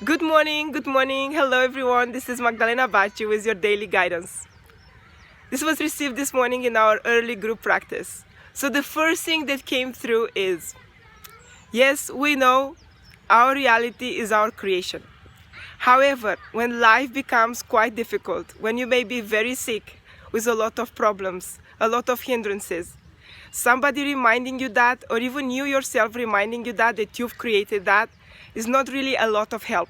Good morning. Hello everyone. This is Magdalena Bachi with your daily guidance. This was received this morning in our early group practice. So the first thing that came through is, yes, we know our reality is our creation. However, when life becomes quite difficult, when you may be very sick with a lot of problems, a lot of hindrances, somebody reminding you that, or even you yourself reminding you that you've created that, is not really a lot of help.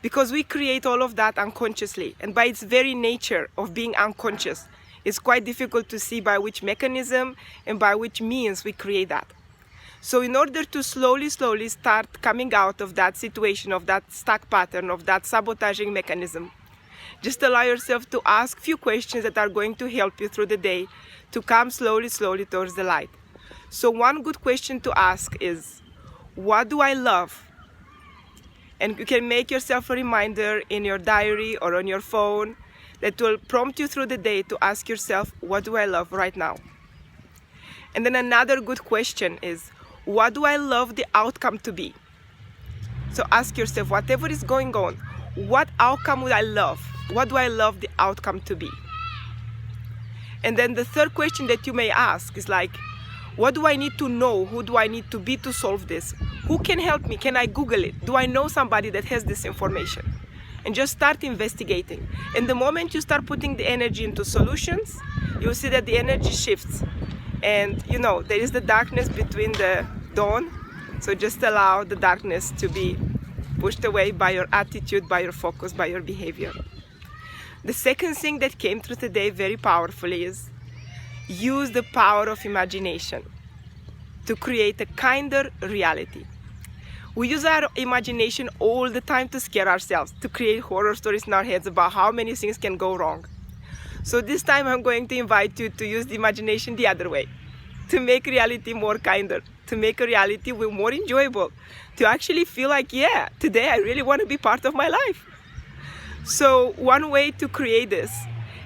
Because we create all of that unconsciously, and by its very nature of being unconscious, it's quite difficult to see by which mechanism and by which means we create that. So in order to slowly start coming out of that situation, of that stuck pattern, of that sabotaging mechanism, just allow yourself to ask few questions that are going to help you through the day to come slowly towards the light. So one good question to ask is, what do I love? And you can make yourself a reminder in your diary or on your phone that will prompt you through the day to ask yourself, what do I love right now? And then another good question is, what do I love the outcome to be? So ask yourself, whatever is going on, what outcome would I love? What do I love the outcome to be? And then the third question that you may ask is like, what do I need to know? Who do I need to be to solve this? Who can help me? Can I Google it? Do I know somebody that has this information? And just start investigating. And the moment you start putting the energy into solutions, you'll see that the energy shifts. And there is the darkness between the dawn. So just allow the darkness to be pushed away by your attitude, by your focus, by your behavior. The second thing that came through today very powerfully is, use the power of imagination to create a kinder reality. We use our imagination all the time to scare ourselves, to create horror stories in our heads about how many things can go wrong. So this time I'm going to invite you to use the imagination the other way, to make reality more kinder, to make a reality more enjoyable, to actually feel like, yeah, today I really want to be part of my life. So one way to create this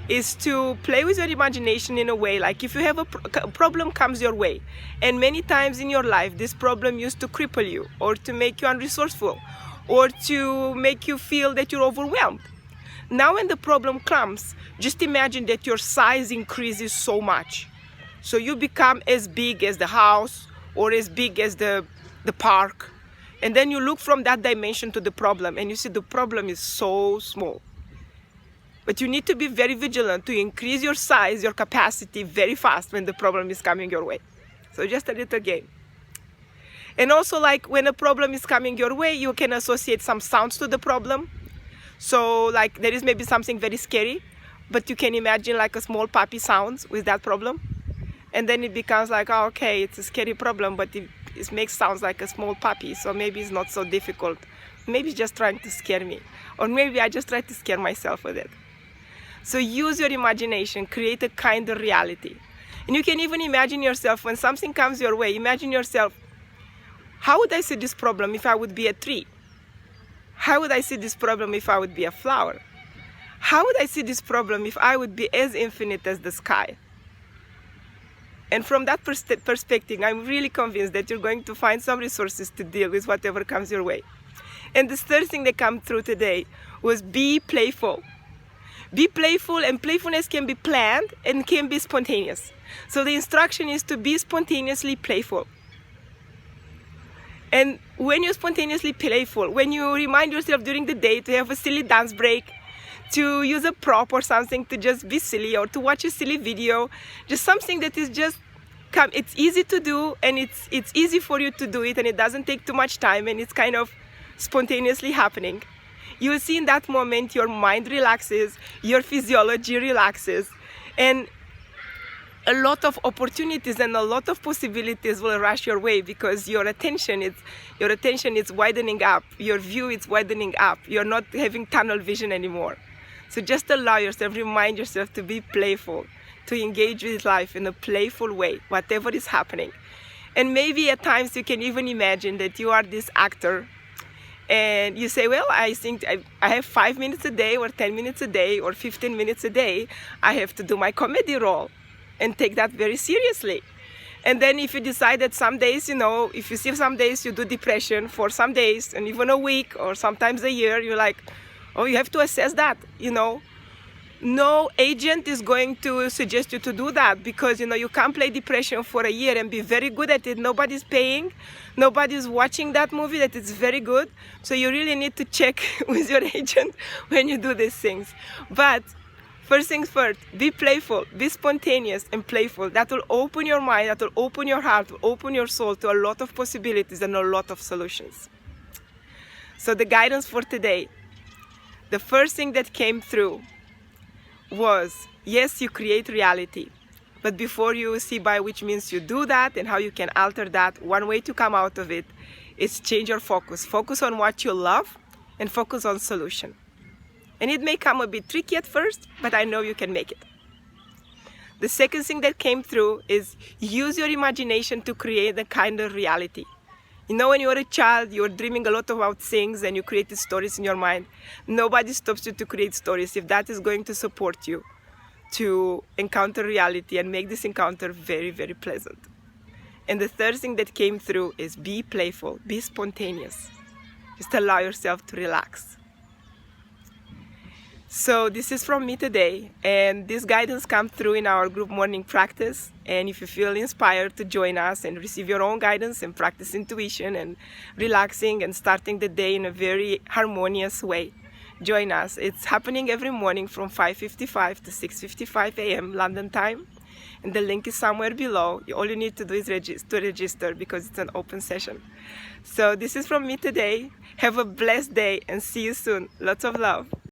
is to play with your imagination in a way, like if you have a problem comes your way, and many times in your life this problem used to cripple you, or to make you unresourceful, or to make you feel that you're overwhelmed. Now when the problem comes, just imagine that your size increases so much. So you become as big as the house, or as big as the park. And then you look from that dimension to the problem, and you see the problem is so small. But you need to be very vigilant to increase your size, your capacity very fast when the problem is coming your way. So just a little game. And also, like when a problem is coming your way, you can associate some sounds to the problem. So like there is maybe something very scary, but you can imagine like a small puppy sounds with that problem. And then it becomes like, oh, okay, it's a scary problem, but it makes sounds like a small puppy. So maybe it's not so difficult. Maybe it's just trying to scare me. Or maybe I just try to scare myself with it. So use your imagination, create a kinder reality. And you can even imagine yourself when something comes your way, imagine yourself, how would I see this problem if I would be a tree? How would I see this problem if I would be a flower? How would I see this problem if I would be as infinite as the sky? And from that perspective, I'm really convinced that you're going to find some resources to deal with whatever comes your way. And the third thing that came through today was be playful. Be playful, and playfulness can be planned and can be spontaneous. So the instruction is to be spontaneously playful. And when you're spontaneously playful, when you remind yourself during the day to have a silly dance break, to use a prop or something to just be silly, or to watch a silly video, just something that is just, it's easy to do, and it's easy for you to do it, and it doesn't take too much time, and it's kind of spontaneously happening. You will see in that moment your mind relaxes, your physiology relaxes, and a lot of opportunities and a lot of possibilities will rush your way, because your attention is widening up, your view is widening up, you're not having tunnel vision anymore. So just allow yourself, remind yourself to be playful, to engage with life in a playful way, whatever is happening. And maybe at times you can even imagine that you are this actor, and you say, well, I think I have 5 minutes a day, or 10 minutes a day, or 15 minutes a day. I have to do my comedy role and take that very seriously. And then if you decide that some days, if you see some days you do depression for some days and even a week or sometimes a year, you're like, oh, you have to assess that. No agent is going to suggest you to do that, because you can't play depression for a year and be very good at it. Nobody's paying, nobody's watching that movie that it's very good. So you really need to check with your agent when you do these things. But first things first, be playful, be spontaneous and playful. That will open your mind, that will open your heart, will open your soul to a lot of possibilities and a lot of solutions. So the guidance for today, the first thing that came through was, yes, you create reality, but before you see by which means you do that and how you can alter that, one way to come out of it is change your focus. Focus on what you love and focus on solution. And it may come a bit tricky at first, but I know you can make it. The second thing that came through is use your imagination to create the kind of reality. When you were a child, you were dreaming a lot about things and you created stories in your mind. Nobody stops you to create stories if that is going to support you to encounter reality and make this encounter very, very pleasant. And the third thing that came through is be playful, be spontaneous. Just allow yourself to relax. So this is from me today, and this guidance comes through in our group morning practice. And if you feel inspired to join us and receive your own guidance and practice intuition and relaxing and starting the day in a very harmonious way, join us. It's happening every morning from 5:55 to 6:55 a.m. London time, and the link is somewhere below. All you need to do is register because it's an open session. So this is from me today. Have a blessed day and see you soon. Lots of love.